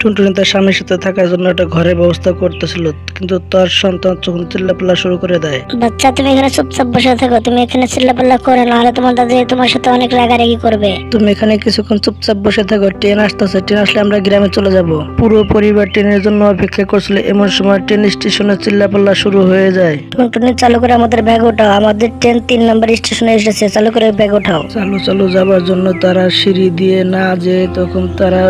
টুনটুনি তার স্বামীর সাথে থাকার জন্য একটা ঘরের ব্যবস্থা করতেছিল, কিন্তু তার সন্তান যখন চিল্লাপাল্লা শুরু করে দেয়। বাচ্চা, তুমি এখানে চুপচাপ বসে থাকো, তুমি এখানে চিল্লাপাল্লা করে, নাহলে তোমার দাদি তোমার সাথে অনেক রাগারাগি করবে। তুমি এখানে কিছুক্ষণ চুপচাপ বসে থাকো, ট্রেন আসতেছে, ট্রেন আসলে আমরা গ্রামে চলে যাব। পুরো পরিবার ট্রেনের জন্য অপেক্ষা করছিল। এমন সময় ট্রেন স্টেশনে চিল্লাপাল্লা শুরু হয়ে যায়। টুনটুনি, চালু করে আমাদের ব্যাগ ওঠাও, আমাদের ট্রেন 3 নম্বর স্টেশনে এসেছে, চালু করে ব্যাগ ওঠাও। চালু চালু যাবার জন্য তারা সিঁড়ি দিয়ে না যেয়ে তখন তারা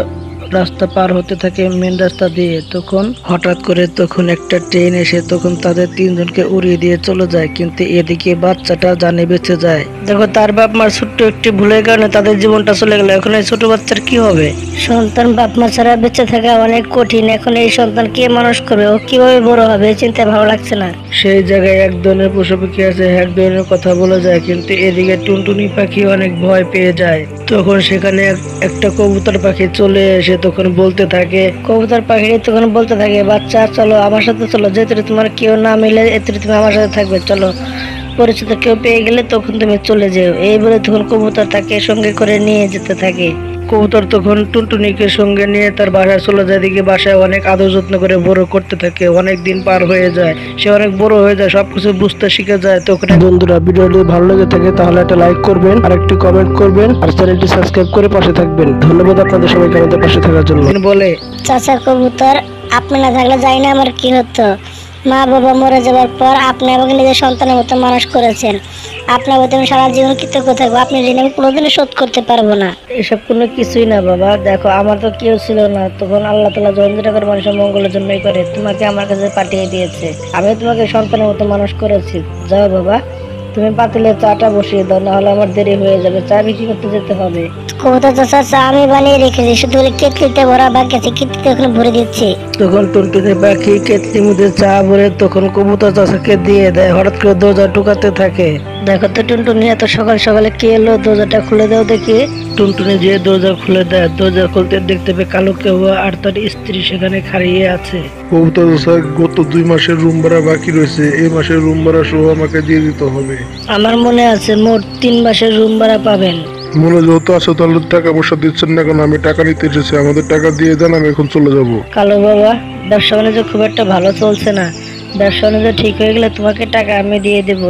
রাস্তা পার হতে থাকে, মেন রাস্তা দিয়ে। তখন হঠাৎ করে তখন একটা ট্রেন এসে তখন তাদের 3জনকে উড়িয়ে দিয়ে চলে যায়, কিন্তু এদিকে বাচ্চাটা জানে বেঁচে যায়। দেখো, তার বাপ মার ছোট্ট একটি ভুলের কারণে তাদের জীবনটা চলে গেল। এখন এই ছোট বাচ্চার কি হবে? সন্তান বাপ মা ছাড়া বেঁচে থাকা অনেক কঠিন। এখন এই সন্তান কে মানুষ করবে, ও কিভাবে বড় হবে, এই চিন্তা ভালো লাগছে না। সেই জায়গায় এক ধরনের পশু পাখি আছে, এক ধরনের কথা বলে যায়, কিন্তু এদিকে টুনটুনি পাখি অনেক ভয় পেয়ে যায়। তখন সেখানে একটা কবুতর পাখি চলে এসে তখন বলতে থাকে, কবুতর পাখিটি তখন বলতে থাকে, বাচ্চা চলো আমার সাথে চলো, যেহেতু তোমার কেউ না মিলে এতে তুমি আমার সাথে থাকবে, চলো, পরিচিত কেউ পেয়ে গেলে তখন তুমি চলে যেও। এই বলে তখন কবুতর তাকে সঙ্গে করে নিয়ে যেতে থাকে। কবুতর তখন টুনটুনিকে সঙ্গে নিয়ে তার বাসায় চলে যায়। দিকে বাসায় অনেক আদর যত্ন করে বড় করতে থাকে। অনেক দিন পার হয়ে যায়, সে অনেক বড় হয়ে যায়, সবকিছু বুঝতে শিখে যায়। তখন বন্ধুরা, ভিডিওটি ভালো লেগে থাকে তাহলে একটা লাইক করবেন আর একটি কমেন্ট করবেন আর চ্যানেলটি সাবস্ক্রাইব করে পাশে থাকবেন। ধন্যবাদ আপনাদের সবাইকে আমাদের পাশে থাকার জন্য। বলে, চাচা কবুতর, আপনি না থাকলে জানি না আমার কি হতো। মা বাবা মরে যাওয়ার পর আপনি আমাকে নিজের সন্তানের মতো মানুষ করেছেন। আপনার প্রতি আমি সারা জীবন কৃতজ্ঞ থাকবো। আপনি ঋণ আমি কোনোদিনও শোধ করতে পারবো না। এসব কোনো কিছুই না বাবা। দেখো, আমার তো কেউ ছিল না, তখন আল্লাহ তাআলা যখন যেটা করে মানুষের মঙ্গলের জন্যই করে, তোমাকে আমার কাছে পাঠিয়ে দিয়েছে। আমি তোমাকে সন্তানের মতো মানুষ করেছি। যাও বাবা, তুমি পাতিলে চাটা বসিয়ে দাও, না হলে আমার দেরি হয়ে যাবে, চা বিক্রি করতে যেতে হবে। কবুতর চাচা, চা আমি বানিয়ে রেখেছি, শুধু কেটলিতে ভরা বাকি আছে, কেটলিতে এখন ভরে দিচ্ছি। তখন টুনটুনি পাখি কেটলির মধ্যে চা ভরে তখন কবুতর চাচাকে দিয়ে দেয়। হঠাৎ করে দরজা ঢুকাতে থাকে। দেখো তো টুনটুনি, এত সকাল সকালে কে এলো, দরজাটা খুলে দাও দেখি। টুনটুনি যে দরজা খুলে দেয়, দরজা খুলতে দেখতে পেয়ে কালো কেউয়া আর তার স্ত্রী সেখানে খাড়িয়ে আছে। কবুতর চাচা, গত 2 মাসের রুম ভাড়া বাকি রয়েছে, এই মাসের রুম ভাড়া সহ আমাকে দিয়ে দিতে হবে। আমার মনে আছে মোট 3 মাসের রুম ভাড়া পাবেন। মনে যেহেতু আছে তাহলে টাকা পয়সা দিচ্ছেন না কেন? আমি টাকা নিতে এসেছি, আমাদের টাকা দিয়ে দেন, আমি এখন চলে যাব। কালো বাবা, ব্যবসা বাণিজ্য খুব একটা ভালো চলছে না, ব্যবসা বাণিজ্য ঠিক হয়ে গেলে তোমাকে টাকা আমি দিয়ে দেব,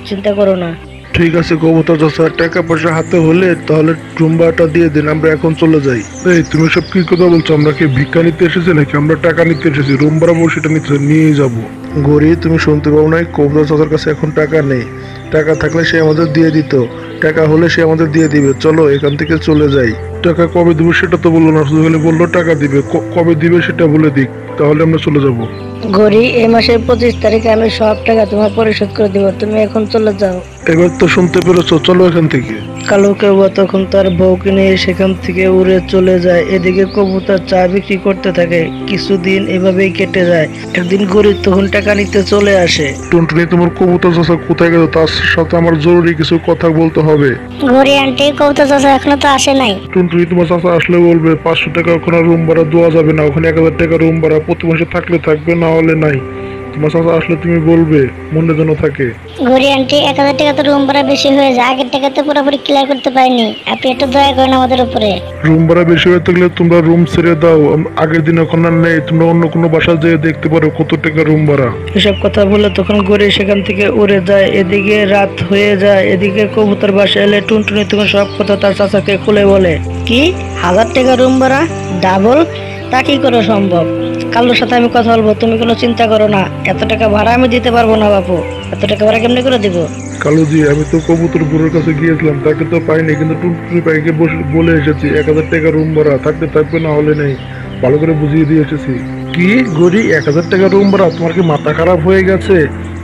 চিন্তা করো না। ঠিক আছে কবুতর চাচা, টাকা পয়সা হাতে হলে তাহলে রুম ভাড়াটা দিয়ে দিন, আমরা এখন চলে যাই। এই তুমি সব কি কথা বলছো? আমরা কি ভিক্ষা নিতে এসেছি নাকি? আমরা টাকা নিতে এসেছি, রুম ভাড়া সেটা নিয়ে যাবো। গরি, তুমি শুনতে পাও নাই? কবুতর চাচার কাছে এখন টাকা নেই, টাকা থাকলে সে আমাদের দিয়ে দিত, টাকা হলে সে আমাদের দিয়ে দিবে। চলো এখান থেকে চলে যাই। টাকা কবে দিবে সেটা তো বললো না, শুধু বললো টাকা দিবে। কবে দিবে সেটা বলে দিক, তাহলে আমরা চলে যাব। গরি, এই মাসের 25 তারিখে আমি সব টাকা তোমার পরিশোধ করে দিব, তুমি এখন চলে যাও। এবার তো শুনতে পেরেছো, চলো এখান থেকে। কালো কেউয়া তখন তার বউকে নিয়ে সেখান থেকে উড়ে চলে যায়। এদিকে কবুতর চা বিক্রি করতে থাকে। কিছুদিন এভাবেই কেটে যায়। একদিন গরিব তখন টাকা নিতে চলে আসে। টুনটুনি, তোমার কবুতর চাচা কোথায় গেল? তার সাথে আমার জরুরি কিছু কথা বলতে হবে। গরি আন্টি, কবুতর চাচা এখনো তো আসে নাই। টুনটুনি, তোমার চাচা আসলে বলবে 500 টাকা ওখানে রুম ভাড়া দেওয়া যাবে না, ওখানে 1000 টাকা রুম ভাড়া, প্রতি মাসে থাকলে থাকবে, না হলে নাই। তোমার চাচা আসলে তুমি বলবে, মনে যেন থাকে। গরি আন্টি, 1000 টাকা তো রুম ভাড়া বেশি হয়ে যায়, আগের টাকা তো পুরোপুরি ক্লিয়ার করতে পারিনি, আপনি একটু দয়া করেন আমাদের উপরে। রুম ভাড়া বেশি হয়ে থাকলে তোমরা রুম ছেড়ে দাও, আগের দিন ওখানে নেই, তোমরা অন্য কোনো বাসা যেয়ে দেখতে পারো কত টাকা রুম ভাড়া। এসব কথা বলে তখন গড়ে সেখান থেকে উড়ে যায়। এদিকে রাত হয়ে যায়। এদিকে কবুতর বাসায় এলে টুনটুনি তখন সব কথা তার চাচাকে খুলে বলে। কি 1000 টাকা রুম ভাড়া ডাবল? তা কি করে সম্ভব? কালোর সাথে আমি কথা বলবো, তুমি কোনো চিন্তা করো না, এত টাকা ভাড়া আমি দিতে পারবো না বাপু, এত টাকা ভাড়া কেমনি করে দিব? কালুজি, আমি তো কবুতর বুড়োর কাছে গিয়েছিলাম, তাকে তো পাইনি, কিন্তু টুনটুনি পাখিকে বলে এসেছি 1000 টাকা রুম ভাড়া, থাকতে থাকবে, না হলে নেই, ভালো করে বুঝিয়ে দিয়ে এসেছি। কি গড়ি, 1000 টাকা রুম ভাড়া? তোমার কি মাথা খারাপ হয়ে গেছে?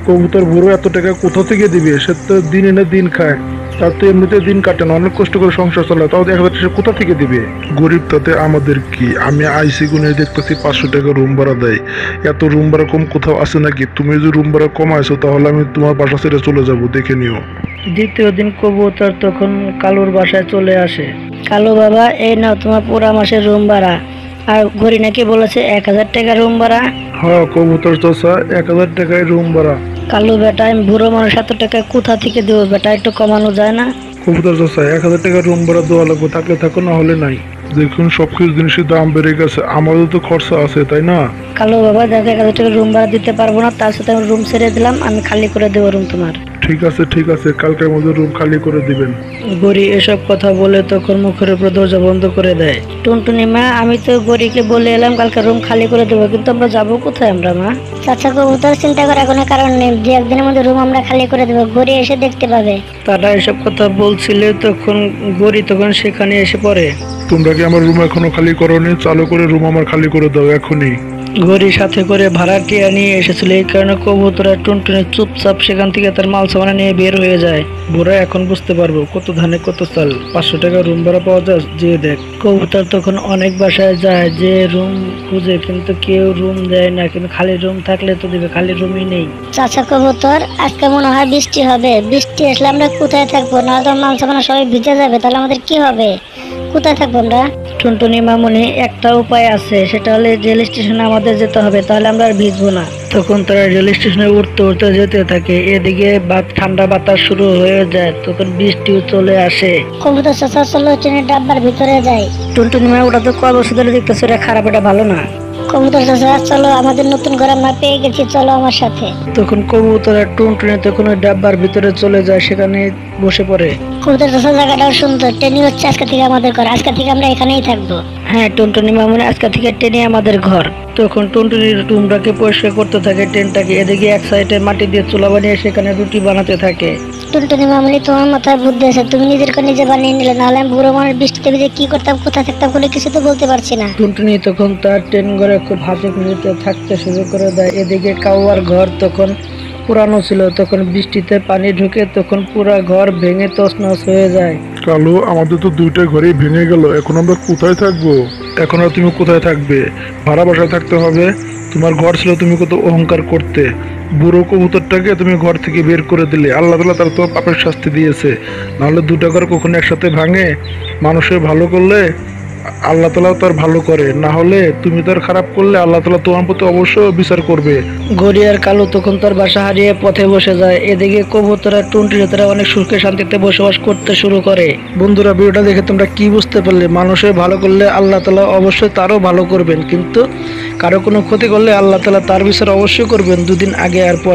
কবুতর বুড়ো এত টাকা কোথা থেকে দিবে? সে তো দিন এনে দিন খায়, তার তো এমনিতে দিন কাটে না, অনেক কষ্ট করে সংসার চালায়, তাও 1000 টাকা কোথা থেকে দিবে? গরিব, তাতে আমাদের কি? আমি আইসি গুনে দেখতেছি 500 টাকা রুম ভাড়া দেয়, এত রুম ভাড়া কম কোথাও আছে নাকি? তুমি যদি রুম ভাড়া কমাইছো তাহলে আমি তোমার বাসা ছেড়ে চলে যাব, দেখে নিও। দ্বিতীয় দিন কবুতর তখন কালুর বাসায় চলে আসে। কালু বাবা, এই নাও তোমার পুরা মাসের রুম ভাড়া। আর ঘড়ি নাকি বলেছে 1000 টাকা রুম ভাড়া। হ্যাঁ কবুতর চাচা, 1000 টাকায় রুম ভাড়া। কালু বেটা, আমি বুড়ো মানুষ, এত টাকা কোথা থেকে দেবো বেটা, একটু কমানো যায় না? কবুতর চাচা, 1000 টাকা রুম ভাড়া দেওয়া লাগবে, থাকলে থাকো, না হলে নাই। দেখুন সবকিছু জিনিসের দাম বেড়ে গেছে, আমাদের তো খরচা আছে তাই না? কালু বাবা দেখো 1000 টাকা রুম ভাড়া দিতে পারবো না, তার সাথে আমি রুম ছেড়ে দিলাম, আমি খালি করে দেবো রুম তোমার। ঠিক আছে, কালকের মধ্যে রুম খালি করে দিবেন। গড়ি এসব কথা বলে তখন মুখের উপর দরজা বন্ধ করে দেয়। টুনটুনি মা, আমি তো গরিকে বলে এলাম কালকে রুম খালি করে দেবো, কিন্তু আমরা যাবো কোথায় আমরা মা? চাচা কবুতর, চিন্তা করার কোনো কারণ নেই, 2-1 দিনের মধ্যে রুম আমরা খালি করে দেবো, গড়ি এসে দেখতে পাবে। তারা এসব কথা বলছিল তখন গড়ি তখন সেখানে এসে পড়ে। তোমরা কি আমার রুম এখনো খালি করোনি? চালু করে রুম আমার খালি করে দাও এখনই। গড়ি সাথে করে ভাড়াটিয়া নিয়ে এসেছিল, এই কারণে কবুতর আর টুনটুনি চুপচাপ সেখান থেকে তার মাল সামানা নিয়ে বের হয়ে যায়। বুড়া এখন বুঝতে পারবো কত ধানে কত চাল, 500 টাকা রুম ভাড়া পাওয়া যায়, যে দেখ। কবুতর তখন অনেক বাসায় যায়, যে রুম খুঁজে, কিন্তু কেউ রুম দেয় না, কিন্তু খালি রুম থাকলে তো দিবে, খালি রুমই নেই। চাচা কবুতর, আজকে মনে হয় বৃষ্টি হবে, বৃষ্টি আসলে আমরা কোথায় থাকবো? না তো মাল সামানা সবাই ভিজে যাবে, তাহলে আমাদের কি হবে? কোথায় থাকবো আমরা? টুনটুনি মামুনি, একটা উপায় আছে, সেটা হলে রেল স্টেশনে আমাদের যেতে হবে, তাহলে আমরা আর ভিজবো না। তখন তারা রেল স্টেশনে উঠতে উঠতে যেতে থাকে, এদিকে ঠান্ডা বাতাস শুরু হয়ে যায়, তখন বৃষ্টিও চলে আসে। কবুতর চাচা চলো ট্রেনের ডাব্বার ভিতরে যাই। টুনটুনি মা, ওটা তো কয় বছর ধরে দেখতেছে, এটা খারাপ, এটা ভালো না। কবুতর চাচা চলো, আমাদের নতুন ঘর আমরা পেয়ে গেছি, চলো আমার সাথে। তখন কবুতর আর টুনটুনি তখন ওই ডাব্বার ভিতরে চলে যায়, সেখানে বসে পড়ে। কবুতর চাচা জায়গাটাও সুন্দর, ট্রেনই হচ্ছে আজকে থেকে আমাদের ঘর, আজকে থেকে আমরা এখানেই থাকবো। হ্যাঁ টুনটুনি মামুনি, আজকে থেকে ট্রেনে আমাদের ঘর। তখন টুনটুনির রুমটাকে পরিষ্কার করতে থাকে, ট্রেনটাকে, এদিকে এক সাইডে মাটি দিয়ে চুলা বানিয়ে সেখানে রুটি বানাতে থাকে। টুনটুনি মামুনি, তোমার মাথায় বুদ্ধি আছে, তুমি নিজের নিজে বানিয়ে নিলে, নাহলে আমি বুড়ো মানুষ বৃষ্টিতে ভিজে কি করতাম, কোথায় থাকতাম, কোনো কিছু তো বলতে পারছি না। টুনটুনি তখন তার ট্রেন ঘরে খুব হাসি খুশিতে থাকতে শুরু করে দেয়। এদিকে কাউয়ার ঘর তখন পুরানো ছিল, তখন বৃষ্টিতে পানি ঢুকে তখন পুরা ঘর ভেঙে তছনছ হয়ে যায়। কালো, আমাদের তো 2টা ঘরেই ভেঙে গেল, এখন আমরা কোথায় থাকবো? এখন আর তুমি কোথায় থাকবে? ভাড়া বাসায় থাকতে হবে। তোমার ঘর ছিল, তুমি কত অহংকার করতে, বুড়ো কবুতরটাকে তুমি ঘর থেকে বের করে দিলে, আল্লাহ তাআলা তার তো পাপের শাস্তি দিয়েছে। নাহলে 2টা ঘর কখনো একসাথে ভাঙে? মানুষের ভালো করলে আল্লাহ তাআলা তার ভালো করে, না হলে তুমি তার খারাপ করলে আল্লাহ তাআলা তোমার প্রতি অবশ্যই বিচার করবে। গড়ি আর কালু তখন তার বাসা হারিয়ে পথে বসে যায়। এদিকে কবুতর আর টুনটুনি তারা অনেক সুখে শান্তিতে বসবাস করতে শুরু করে। বন্ধুরা, ভিডিওটা দেখে তোমরা কি বুঝতে পারলে? মানুষের ভালো করলে আল্লাহ তাআলা অবশ্যই তারও ভালো করবেন, কিন্তু কারো কোনো ক্ষতি করলে আল্লাহ তাআলা তার বিচার অবশ্যই করবেন, 2 দিন আগে আর পরে।